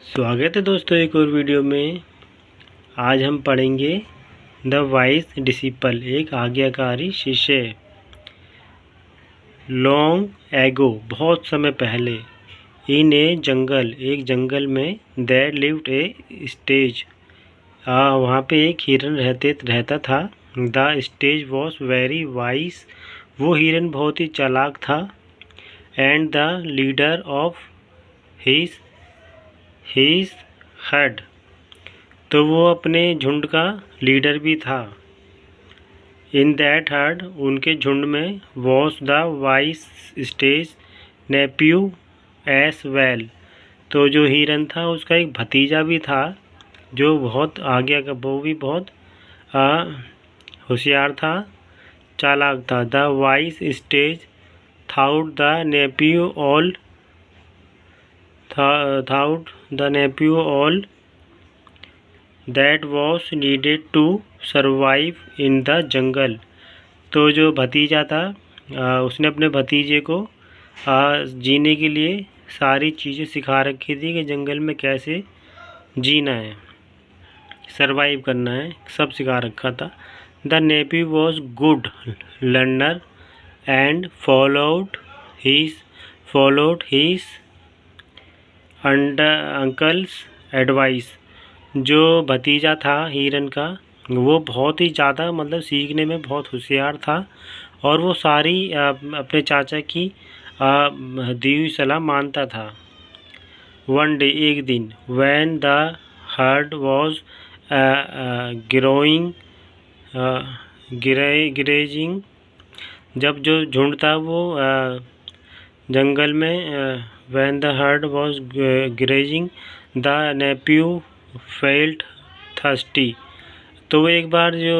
स्वागत है दोस्तों एक और वीडियो में। आज हम पढ़ेंगे द वाइस डिसिपल, एक आज्ञाकारी शिष्य। लॉन्ग एगो, बहुत समय पहले, इन ए जंगल, एक जंगल में, देयर लिव्ड ए स्टेज, वहाँ पे एक हिरन रहता था। The stage was very vice, वो हिरन बहुत ही चालाक था। And the leader of his heard, तो वो अपने झुंड का लीडर भी था। इन दैट हर्ड, उनके झुंड में, was the vice stage nephew as well, तो जो हिरन था उसका एक भतीजा भी था जो बहुत आगे का, वो भी बहुत होशियार था, चालाक था। The vice stage thought the nephew all that was needed to survive in the jungle, तो जो भतीजा था उसने अपने भतीजे को जीने के लिए सारी चीज़ें सिखा रखी थी कि जंगल में कैसे जीना है, सरवाइव करना है, सब सिखा रखा था। The nephew was good learner and followed his uncle's advice, जो भतीजा था हिरन का वो बहुत ही ज़्यादा मतलब सीखने में बहुत होशियार था और वो सारी अपने चाचा की दी हुई सलाह मानता था। वन डे, एक दिन, when the heard was grazing, जब जो झुंड था वो जंगल में, when the herd was grazing, the nephew felt thirsty, तो वो एक बार जो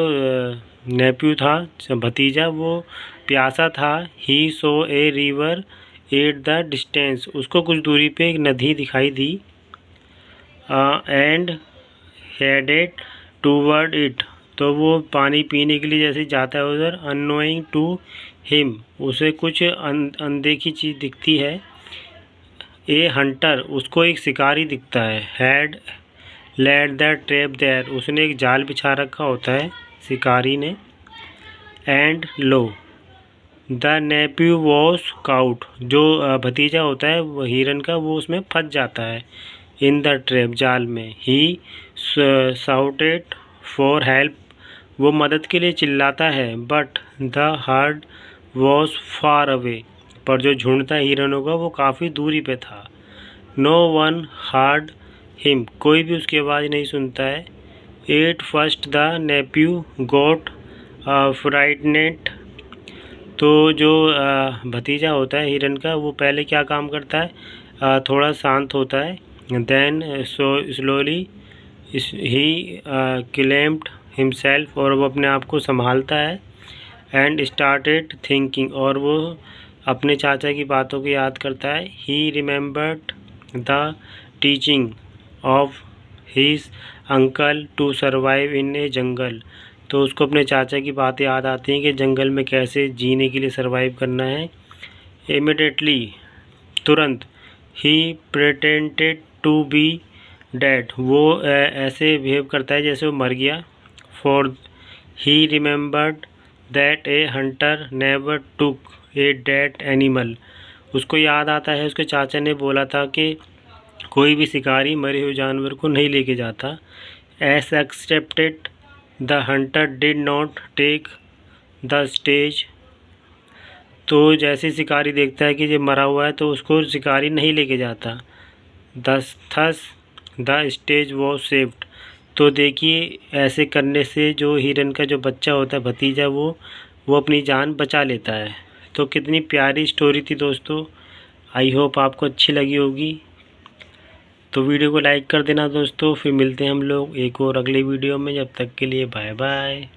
नेप्यू था भतीजा वो प्यासा था। he saw a river at the distance, उसको कुछ दूरी पे एक नदी दिखाई दी। and headed toward it, तो वो पानी पीने के लिए जैसे जाता है उधर। unknowing to him, उसे कुछ अनदेखी चीज़ दिखती है। ए हंटर, उसको एक शिकारी दिखता है। Had let the trap there, उसने एक जाल बिछा रखा होता है शिकारी ने। And lo the nephew was caught, जो भतीजा होता है वो हिरन का, वो उसमें फंस जाता है इन द ट्रैप, जाल में। ही शाउटेड फॉर हेल्प, वो मदद के लिए चिल्लाता है। But the heard was far away, पर जो झुंड था हिरनों का वो काफ़ी दूरी पे था। नो वन हर्ड हिम, कोई भी उसकी आवाज़ नहीं सुनता है। At first the nephew got frightened, तो जो भतीजा होता है हिरन का वो पहले क्या काम करता है, थोड़ा शांत होता है। देन स्लोली ही क्लेम्ड हिमसेल्फ, और वो अपने आप को संभालता है। एंड स्टार्टेड थिंकिंग, और वो अपने चाचा की बातों को याद करता है। He remembered the teaching of his uncle to survive in a jungle, तो उसको अपने चाचा की बातें याद आती हैं कि जंगल में कैसे जीने के लिए सर्वाइव करना है। इमीडिएटली, तुरंत, ही प्रिटेंडेड टू बी डेड, वो ऐसे बिहेव करता है जैसे वो मर गया। For he remembered that A Hunter never took a dead animal, उसको याद आता है उसके चाचा ने बोला था कि कोई भी शिकारी मरे हुए जानवर को नहीं लेके जाता। As accepted the hunter did not take the stage, तो जैसे शिकारी देखता है कि ये मरा हुआ है तो उसको शिकारी नहीं लेके जाता। Thus the stage was saved, तो देखिए ऐसे करने से जो हिरन का जो बच्चा होता है भतीजा वो अपनी जान बचा लेता है। तो कितनी प्यारी स्टोरी थी दोस्तों, आई होप आपको अच्छी लगी होगी। तो वीडियो को लाइक कर देना दोस्तों, फिर मिलते हैं हम लोग एक और अगले वीडियो में। जब तक के लिए बाय बाय।